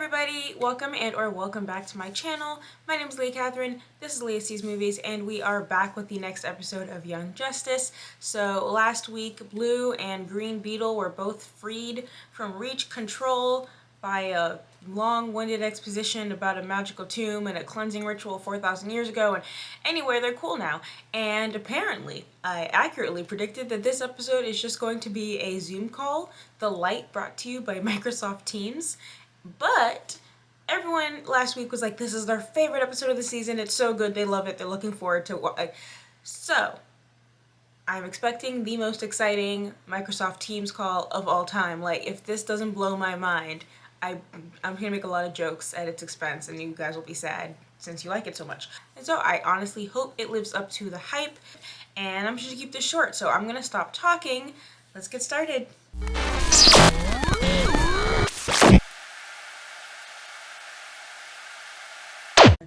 everybody, welcome or welcome back to my channel. My name is Leah Catherine, this is Leah Sees Movies, and we are back with the next episode of Young Justice. So last week, Blue and Green Beetle were both freed from Reach control by a long-winded exposition about a magical tomb and a cleansing ritual 4,000 years ago, and anyway, they're cool now. And apparently, I accurately predicted that this episode is just going to be a Zoom call, the light brought to you by Microsoft Teams. But everyone last week was like, this is their favorite episode of the season, it's so good, they love it, they're looking forward to it. So, I'm expecting the most exciting Microsoft Teams call of all time. Like, if this doesn't blow my mind, I'm gonna make a lot of jokes at its expense, and you guys will be sad since you like it so much. And so I honestly hope it lives up to the hype, and I'm just gonna keep this short, so I'm gonna stop talking. Let's get started.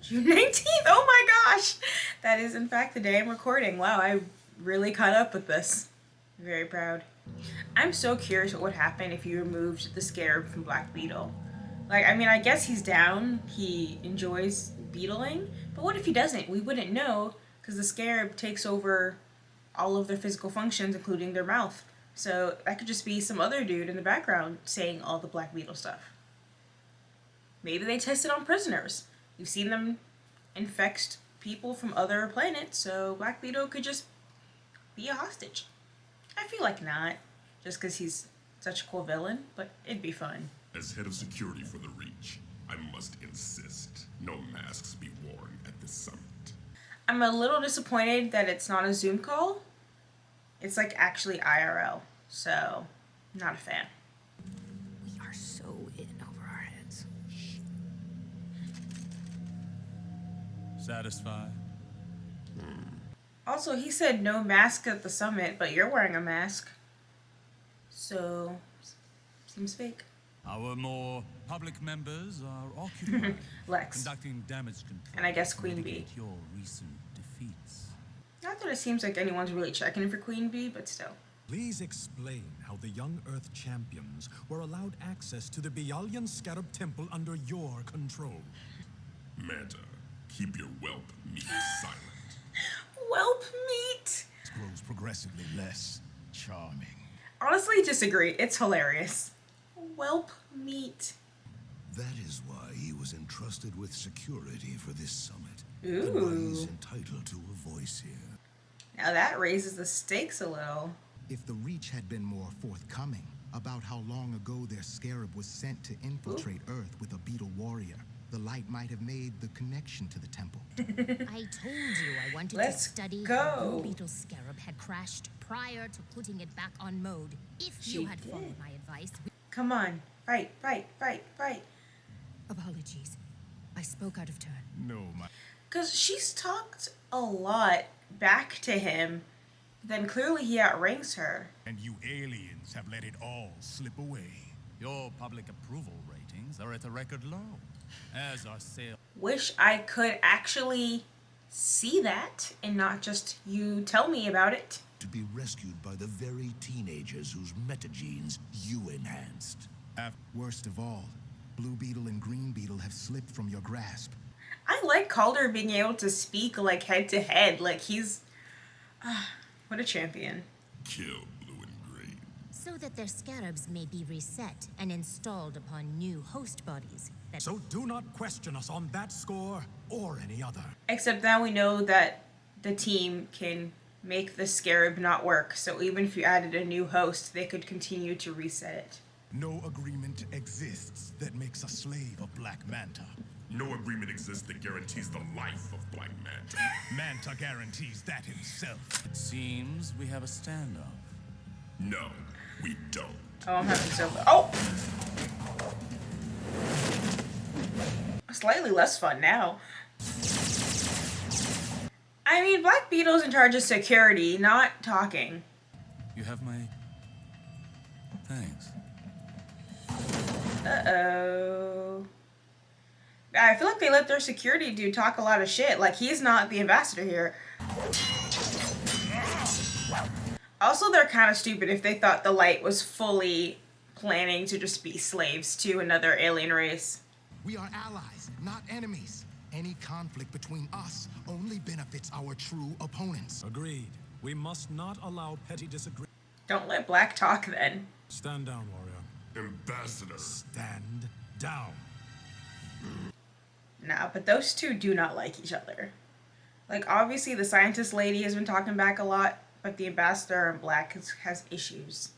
June 19th, oh my gosh! That is in fact the day I'm recording. Wow, I really caught up with this. I'm very proud. I'm so curious what would happen if you removed the Scarab from Black Beetle. Like, I mean, I guess he's down, he enjoys beetling, but what if he doesn't? We wouldn't know, because the Scarab takes over all of their physical functions, including their mouth. So that could just be some other dude in the background saying all the Black Beetle stuff. Maybe they test it on prisoners. We've seen them infect people from other planets, so Black Beetle could just be a hostage. I feel like not, just because he's such a cool villain, but it'd be fun. As head of security for the Reach, I must insist no masks be worn at this summit. I'm a little disappointed that it's not a Zoom call. It's like actually IRL, so not a fan. We are so in over our heads. Satisfied? Also, he said no mask at the summit, but you're wearing a mask. So, seems fake. Our more public members are occupied Lex. conducting damage control. And I guess to Queen Bee. mitigate your recent defeats. Not that it seems like anyone's really checking for Queen Bee, but still. Please explain how the Young Earth champions were allowed access to the Bialyan Scarab Temple under your control. Manta, keep your whelp meat silent. Whelp meat! It grows progressively less charming. Honestly, disagree. It's hilarious. Whelp meat. That is why he was entrusted with security for this summit. Ooh. And why he's entitled to a voice here. Now that raises the stakes a little. If the Reach had been more forthcoming about how long ago their Scarab was sent to infiltrate Earth with a beetle warrior, the light might have made the connection to the temple. I told you I wanted Let's to study go. how Blue Beetle's Scarab had crashed prior to putting it back on mode. If She you had did. followed my advice... Come on. Fight, fight, fight, fight. Apologies. I spoke out of turn. No, my... Because she's talked a lot back to him, then clearly he outranks her. And you aliens have let it all slip away. Your public approval ratings are at a record low, as are sales. Wish I could actually see that and not just you tell me about it. To be rescued by the very teenagers whose metagenes you enhanced. Worst of all, Blue Beetle and Green Beetle have slipped from your grasp. I like Calder being able to speak like head to head. Like he's... what a champion. Kill Blue and Green. So that their scarabs may be reset and installed upon new host bodies. So do not question us on that score or any other. Except now we know that the team can make the Scarab not work. So even if you added a new host, they could continue to reset it. No agreement exists that makes a slave of Black Manta. No agreement exists that guarantees the life of Black Manta. Manta guarantees that himself. It seems we have a standoff. No, we don't. Oh, I'm having so fun. Oh! Slightly less fun now. I mean, Black Beetle's in charge of security, not talking. You have my thanks. Uh-oh. I feel like they let their security dude talk a lot of shit. Like, he's not the ambassador here. Also, they're kind of stupid if they thought the light was fully planning to just be slaves to another alien race. We are allies, not enemies. Any conflict between us only benefits our true opponents. Agreed. We must not allow petty disagreement. Don't let Black talk then. Stand down, warrior. Ambassador. Stand down. Nah, but those two do not like each other. Like, obviously the scientist lady has been talking back a lot, but the ambassador and Black has issues.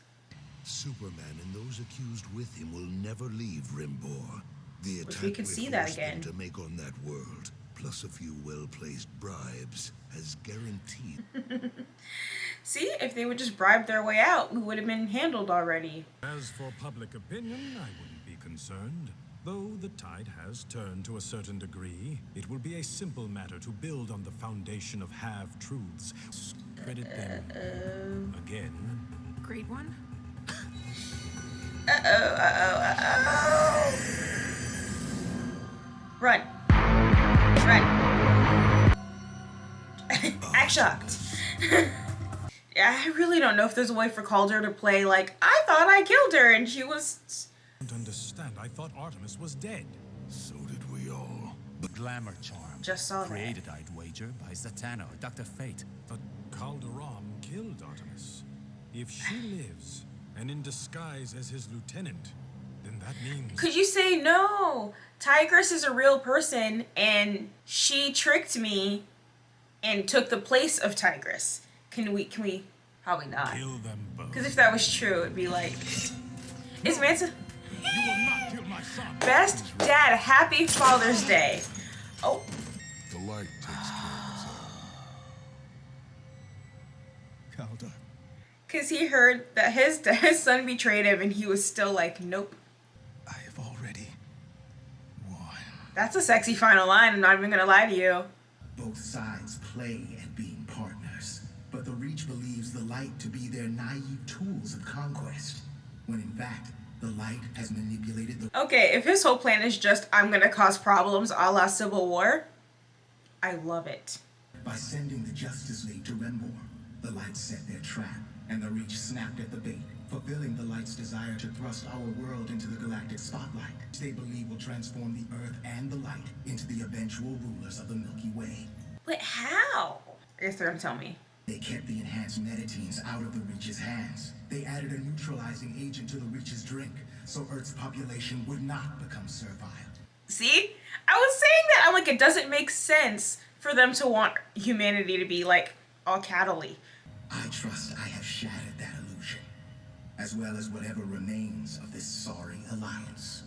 Superman and those accused with him will never leave Rimbor. The Wish attack we could see that forced them again. to make on that world, plus a few well-placed bribes, has guaranteed. See, if they would just bribe their way out, we would have been handled already. As for public opinion, I wouldn't be concerned. Though the tide has turned to a certain degree, it will be a simple matter to build on the foundation of half-truths. Credit them again. Great one? Run. Run. Act shocked. Yeah, I really don't know if there's a way for Calder to play like, I thought I killed her and she was... I don't understand. I thought Artemis was dead. So did we all. The glamour charm. Just saw that. Created, I'd wager, by Zatanna or Dr. Fate. But Calderon killed Artemis. If she lives, and in disguise as his lieutenant, then that means... Could you say, no, Tigress is a real person and she tricked me and took the place of Tigress? Can we, probably not. Kill them both. Because if that was true, it'd be like, is Manta... You will not kill my son. Best dad, happy Father's Day. Oh, The light takes care of Calder, because he heard that his son betrayed him and he was still like, nope. I have already won. That's a sexy final line, I'm not even gonna lie to you. Both sides play at being partners, but the Reach believes the light to be their naive tools of conquest, when in fact, the light has manipulated the... Okay, if his whole plan is just, I'm gonna cause problems a la Civil War, I love it. By sending the Justice League to Rimbor, the light set their trap, and the Reach snapped at the bait, fulfilling the light's desire to thrust our world into the galactic spotlight, which they believe will transform the Earth and the light into the eventual rulers of the Milky Way. But how? I guess they're gonna tell me. They kept the enhanced metateens out of the Reach's hands. They added a neutralizing agent to the Reach's drink, so Earth's population would not become servile. See? I was saying that, I'm like, it doesn't make sense for them to want humanity to be like, all cattle-y. I trust I have shattered that illusion, as well as whatever remains of this sorry alliance.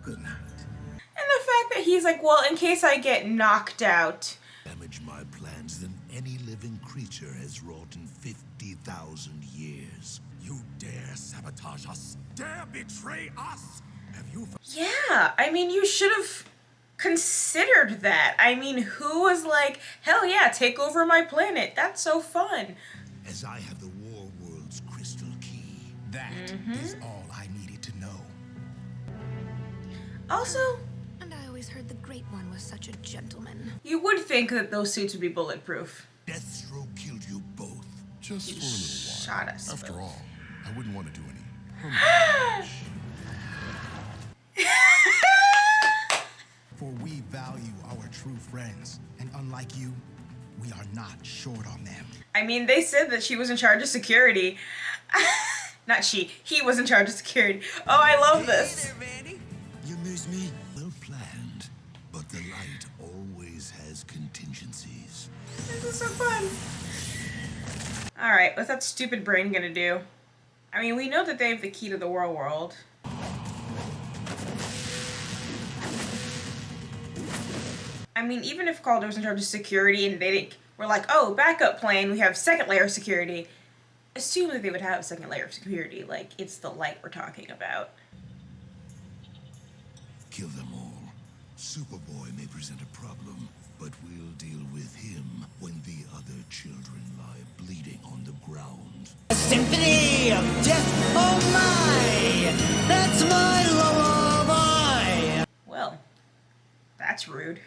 Good night. And the fact that he's like, well, in case I get knocked out. damage my plans than any living creature has wrought in 50,000 years. You dare sabotage us? Dare betray us? Have you... Yeah, I mean, you should have considered that. I mean, who was like, hell yeah, take over my planet. That's so fun. As I have the War World's crystal key. That is all I needed to know. Also, And I always heard the Great One was such a gentleman. you would think that those suits would be bulletproof. Deathstroke killed you both. Just for a little Shot us. while. After all, I wouldn't want to do any For we value our true friends, and unlike you, we are not short on them. I mean, they said that she was in charge of security. Not she. He was in charge of security. Oh, I love this. You miss me? Well planned, but the light always has contingencies. This is so fun. Alright, what's that stupid brain gonna do? I mean, we know that they have the key to the world. I mean, even if Calder was in charge of security and they didn't, we're like, oh, backup plan, we have second layer of security. Assume that they would have a second layer of security, like it's the light we're talking about. Kill them all. Superboy may present a problem, but we'll deal with him when the other children lie bleeding on the ground. Symphony of Death, oh my! That's my lullaby! Well, that's rude.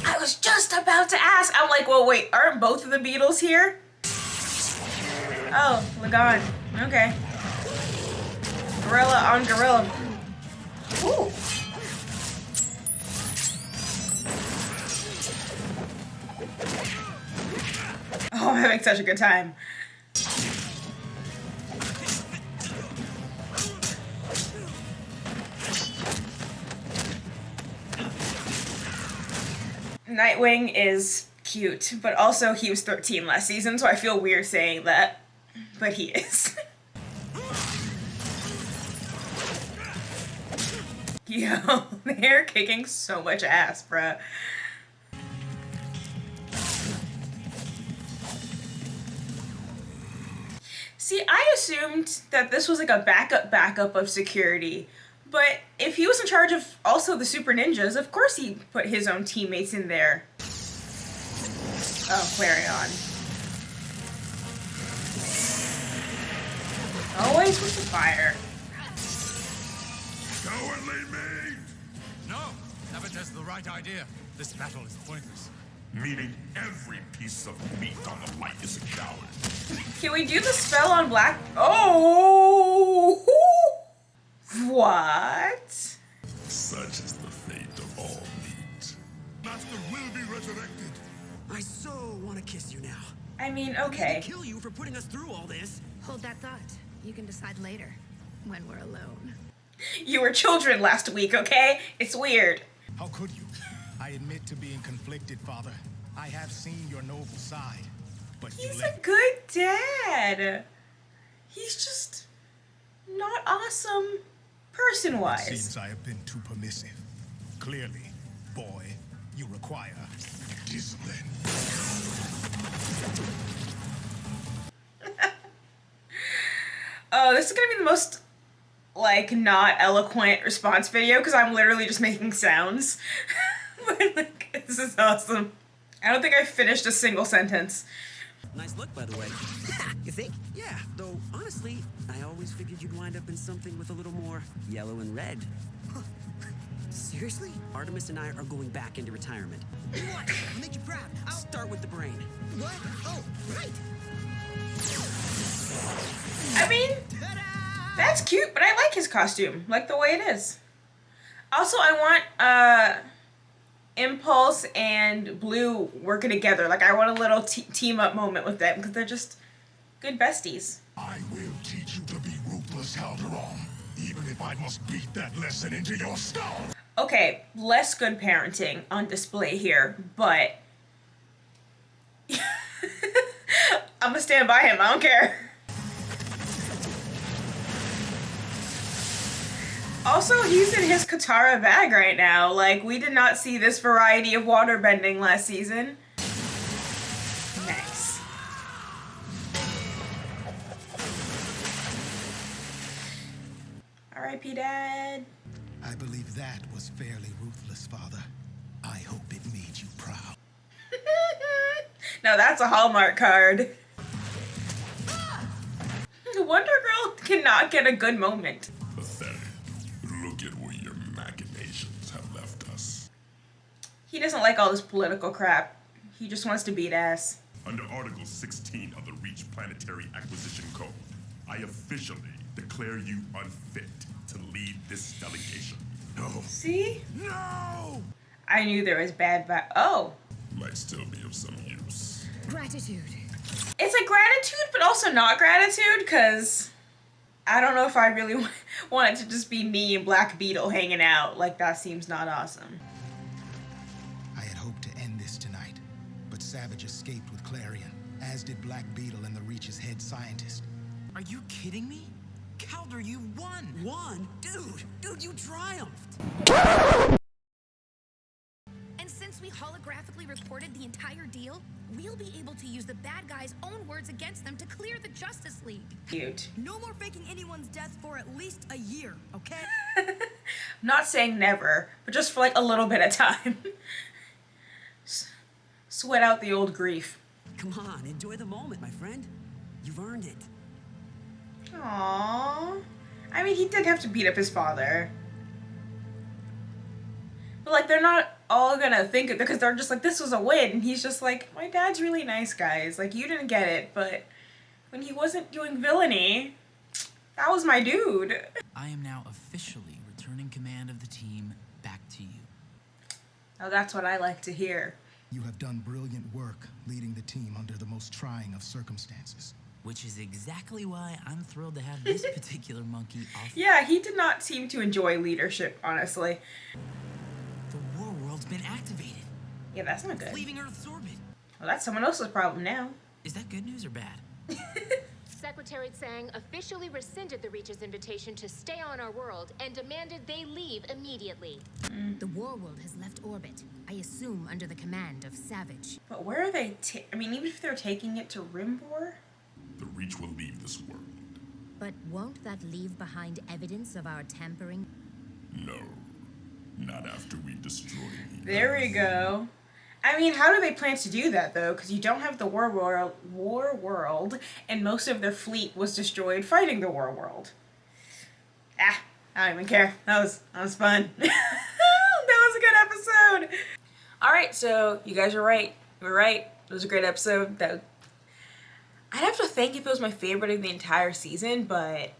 I was just about to ask. I'm like, well, wait, aren't both of the Beatles here? Oh, Lagan. Okay. Gorilla on gorilla. Ooh. Oh, I'm having such a good time. Nightwing is cute, but also he was 13 last season, so I feel weird saying that, but he is. Yo, they're kicking so much ass, bruh. See, I assumed that this was like a backup of security. But if he was in charge of also the super ninjas, of course he put his own teammates in there. Oh, Clarion. Always with the fire. Cowardly me! No, Saboteur's the right idea. This battle is pointless. Meaning every piece of meat on the light is a coward. Can we do the spell on Black? Oh! What? Such is the fate of all meat. Master will be resurrected. I so want to kiss you now. I mean, I'm okay. gonna kill you for putting us through all this. Hold that thought. You can decide later, when we're alone. You were children last week, okay? It's weird. How could you? I admit to being conflicted, Father. I have seen your noble side, but He's a good dad. He's just not awesome person-wise. Seems I have been too permissive. Clearly, boy, you require discipline. Oh, this is gonna be the most, like, not eloquent response video because I'm literally just making sounds. But, like, this is awesome. I don't think I finished a single sentence. Nice look, by the way. You think? Yeah, though, honestly, I always figured you'd wind up in something with a little more yellow and red. Seriously? Artemis and I are going back into retirement. What? I'll make you proud. I'll start with the brain. What? Oh, right. I mean, that's cute, but I like his costume, like the way it is. Also, I want Impulse and Blue working together. Like, I want a little team up moment with them because they're just good besties. I will teach you to be ruthless, Calderon, even if I must beat that lesson into your skull. Okay, less good parenting on display here, but I'm gonna stand by him. I don't care. Also, he's in his Katara bag right now. Like, we did not see this variety of waterbending last season. Nice. R.I.P. Dad. I believe that was fairly ruthless, Father. I hope it made you proud. Now that's a Hallmark card. Wonder Girl cannot get a good moment. Pathetic. Look at where your machinations have left us. He doesn't like all this political crap. He just wants to beat ass. Under Article 16 of the Reach Planetary Acquisition Code, I officially declare you unfit to lead this delegation. No. See? No! I knew there was bad vibe. Oh. Might still be of some use. Gratitude. It's like gratitude, but also not gratitude, because I don't know if I really want it to just be me and Black Beetle hanging out. Like, that seems not awesome. I had hoped to end this tonight, but Savage escaped with Clarion, as did Black Beetle and the Reach's head scientist. Are you kidding me? Calder, you won! Won? Dude, you triumphed! And since we holographically recorded the entire deal, we'll be able to use the bad guys' own words against them to clear the Justice League. Cute. No more faking anyone's death for at least a year, okay? I'm not saying never, but just for like a little bit of time. Sweat out the old grief. Come on, enjoy the moment, my friend. You've earned it. Aww. I mean, he did have to beat up his father. But, like, they're not all gonna think it because they're just like, this was a win. And he's just like, my dad's really nice, guys. Like, you didn't get it, but when he wasn't doing villainy, That was my dude. I am now officially returning command of the team back to you. Oh, that's what I like to hear. You have done brilliant work leading the team under the most trying of circumstances. Which is exactly why I'm thrilled to have this particular monkey off. Yeah, he did not seem to enjoy leadership, honestly. The war world's been activated. Yeah, that's not good. Leaving Earth's orbit. Well, that's someone else's problem now. Is that good news or bad? Secretary Tsang officially rescinded the Reach's invitation to stay on our world and demanded they leave immediately. The war world has left orbit, I assume under the command of Savage. But where are they I mean, even if they're taking it to Rimbor? The Reach will leave this world. But won't that leave behind evidence of our tampering? No. Not after we destroy the There we go. I mean, how do they plan to do that, though? Because you don't have the war world, and most of their fleet was destroyed fighting the war world. Ah, I don't even care. That was fun. That was a good episode. All right, so you guys were right. You were right. It was a great episode. I'd have to think if it was my favorite of the entire season, but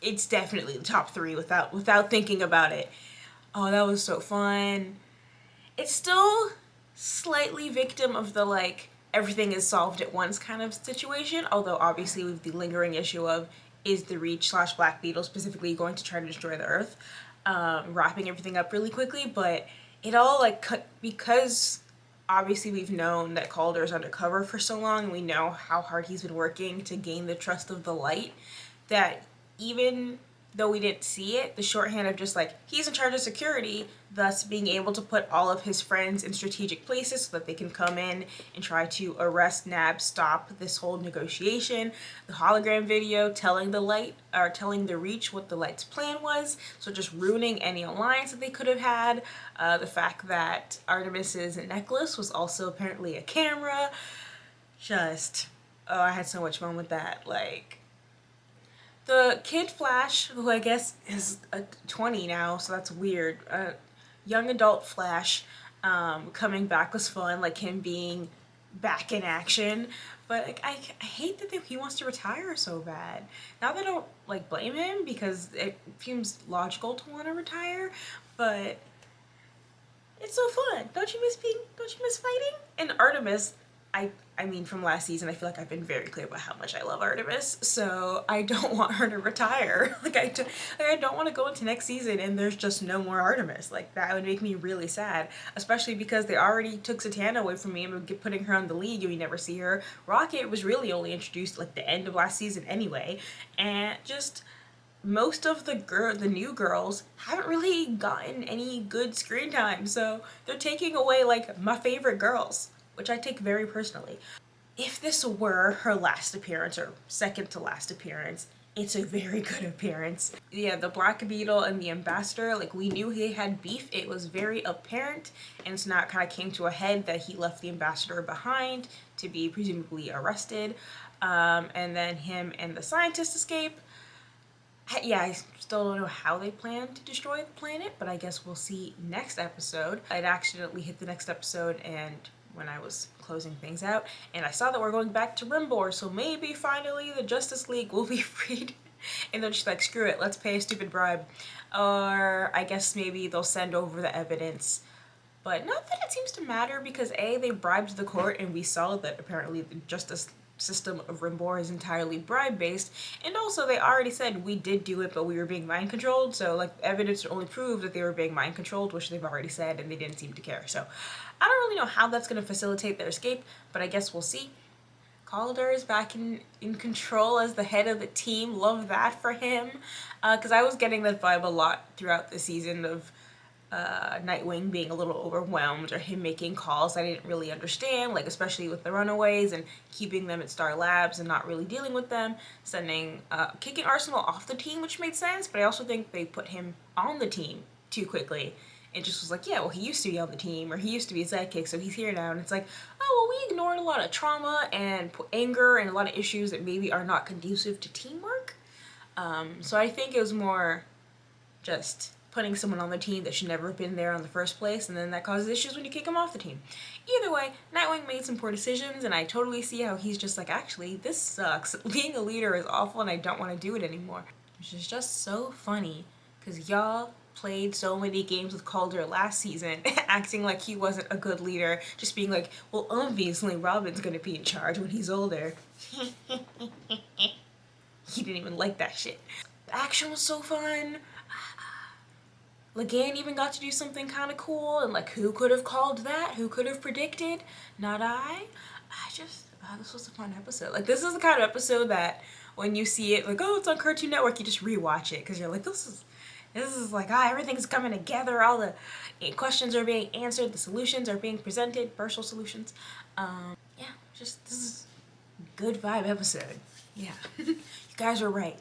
it's definitely the top 3 without thinking about it. Oh, that was so fun. It's still slightly victim of the, like, everything is solved at once kind of situation, although obviously with the lingering issue of, is the Reach / Black Beetle specifically going to try to destroy the Earth, wrapping everything up really quickly, but it all, like, because obviously we've known that Calder is undercover for so long, and we know how hard he's been working to gain the trust of the Light, that even though we didn't see it, the shorthand of just like, he's in charge of security, thus being able to put all of his friends in strategic places so that they can come in and try to arrest, nab, stop this whole negotiation. The hologram video telling the Light, or telling the Reach what the Light's plan was, so just ruining any alliance that they could have had. The fact that Artemis's necklace was also apparently a camera. I had so much fun with that, like... The Kid Flash, who I guess is 20 now, so that's weird. Young adult Flash coming back was fun, like him being back in action. But like, I hate that he wants to retire so bad. Not that I don't like blame him, because it seems logical to want to retire, but it's so fun. Don't you miss fighting? And Artemis, I mean, from last season, I feel like I've been very clear about how much I love Artemis, so I don't want her to retire. I don't want to go into next season and there's just no more Artemis. Like, that would make me really sad, especially because they already took Zatanna away from me and putting her on the League and we never see her. Rocket was really only introduced, like, the end of last season anyway, and just... most of the new girls haven't really gotten any good screen time, so they're taking away, like, my favorite girls, which I take very personally. If this were her last appearance, or second to last appearance, it's a very good appearance. Yeah, the Black Beetle and the Ambassador, like, we knew he had beef. It was very apparent, and it's not kind of came to a head that he left the Ambassador behind to be presumably arrested. And then him and the scientist escape. Yeah, I still don't know how they plan to destroy the planet, but I guess we'll see next episode. I'd accidentally hit the next episode and when I was closing things out, and I saw that we're going back to Rimbor, so maybe finally the Justice League will be freed. And they're just like, screw it, let's pay a stupid bribe. Or I guess maybe they'll send over the evidence. But not that it seems to matter, because A, they bribed the court, and we saw that apparently the justice system of Rimbor is entirely bribe-based, and also they already said we did do it but we were being mind-controlled, so like evidence only proved that they were being mind-controlled, which they've already said, and they didn't seem to care. So I don't really know how that's going to facilitate their escape, but I guess we'll see. Calder is back in control as the head of the team. Love that for him, because I was getting that vibe a lot throughout the season of Nightwing being a little overwhelmed, or him making calls I didn't really understand, like especially with the Runaways and keeping them at Star Labs and not really dealing with them, kicking Arsenal off the team, which made sense, but I also think they put him on the team too quickly. It just was like, yeah, well, he used to be on the team, or he used to be a sidekick, so he's here now, and it's like, oh, well, we ignored a lot of trauma and anger and a lot of issues that maybe are not conducive to teamwork. So I think it was more just putting someone on the team that should never have been there in the first place, and then that causes issues when you kick them off the team. Either way, Nightwing made some poor decisions, and I totally see how he's just like, actually, this sucks. Being a leader is awful, and I don't want to do it anymore. Which is just so funny, because y'all played so many games with Calder last season, acting like he wasn't a good leader, just being like, well, obviously Robin's gonna be in charge when he's older. He didn't even like that shit. The action was so fun. Lagan even got to do something kind of cool, and like, who could have called that? Who could have predicted? Not I. This was a fun episode. Like, this is the kind of episode that when you see it, like, oh, it's on Cartoon Network, you just rewatch it, because you're like, this is like, everything's coming together, all the questions are being answered, the solutions are being presented, partial solutions. Yeah, this is a good vibe episode. Yeah, you guys are right.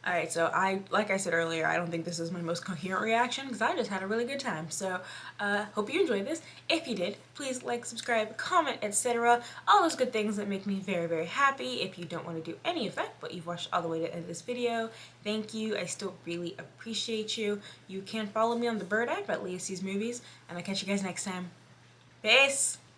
Alright, so like I said earlier, I don't think this is my most coherent reaction because I just had a really good time. So, hope you enjoyed this. If you did, please like, subscribe, comment, etc. All those good things that make me very, very happy. If you don't want to do any of that, but you've watched all the way to the end of this video, thank you. I still really appreciate you. You can follow me on the Bird app at Leah Sees Movies, and I'll catch you guys next time. Peace!